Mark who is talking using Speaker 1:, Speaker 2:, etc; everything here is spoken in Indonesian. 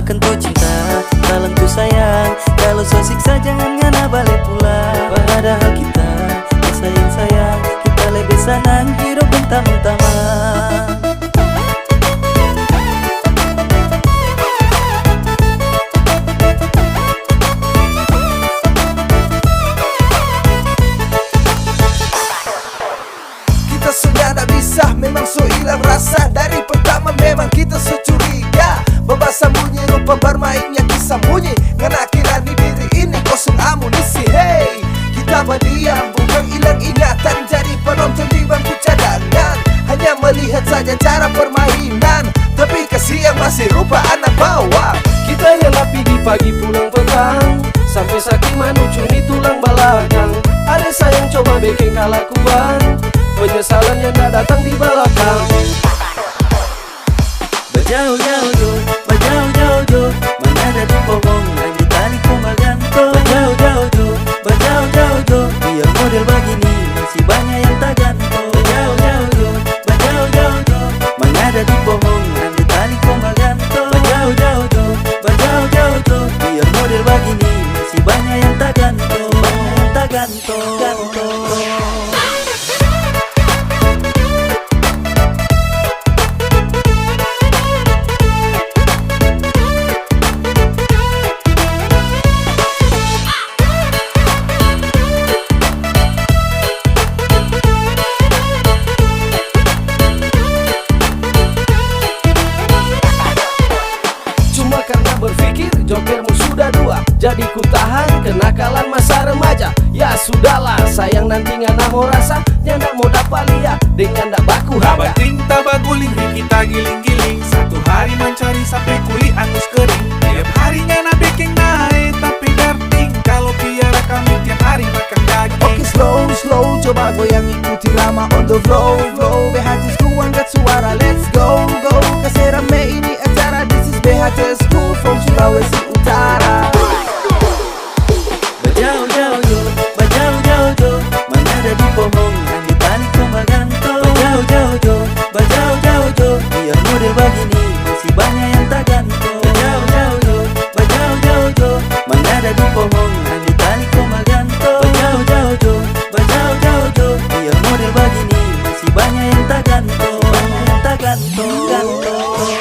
Speaker 1: makan tuh cinta, dalam tuh sayang. Kalau so siksa jangan ngana balik pula. Padahal kita sayang-sayang, kita lebih senang hidup bentang-bentang.
Speaker 2: Kita sudah tak bisa, memang so hilang rasa. Dari pertama memang kita so curiga. Babasa bunyi rupa bermainnya kisah bunyi. Ngana kira di diri ini kosong amunisi. Hey, kita berdiam bukan hilang ingatan. Jadi penonton di bangku cadangan, hanya melihat saja cara permainan. Tapi kasihan masih rupa anak bawah.
Speaker 3: Kita rela pergi pagi pulang petang, sampai sakit manucu di tulang belakang. Ada sayang coba bikin kelakuan, penyesalan yang tak datang di belakang.
Speaker 1: Berjauh-jauh jo, berjauh-jauh jo, mana ada di pohon lagi tali ku magantung. Berjauh-jauh jo, berjauh-jauh jo, biar model begini masih banyak yang tak gantung. Berjauh-jauh jo, berjauh-jauh jo, mana ada di pohon lagi tali ku magantung. Berjauh-jauh jo, berjauh-jauh jo, biar model begini masih banyak yang tak gantung. Banyak yang tak gantung, gantung.
Speaker 3: Karena berpikir jokermu sudah dua, jadi ku tahan kenakalan masa remaja. Ya sudahlah sayang, nanti ngana mau rasa, nyanda mau dapat lihat dengan dak baku harga.
Speaker 4: Tabating tabaguling kita giling-giling, satu hari mencari sampai kulit angus kering. Tiap hari ngana bikin naik tapi darting, kalau biara kami tiap hari makan daging.
Speaker 2: Oke slow slow, coba goyang ikuti lama on the flow flow. BHJsku angkat suara, let's go go. Kasih rame ini acara, this is BHJsku from Sulawesi Utara.
Speaker 1: Berjauh-jauh jo, berjauh-jauh jo, mana ada di pohon lagi tali ku magantung. Berjauh-jauh jo, berjauh-jauh jo, biar model begini masih banyak yang tak gantung. Berjauh-jauh jo, berjauh-jauh jo, mana ada di pohon lagi tali ku magantung. Berjauh-jauh jo, berjauh-jauh jo, biar model begini masih banyak yang tak gantung. Banyak yang tak gantung, gantung.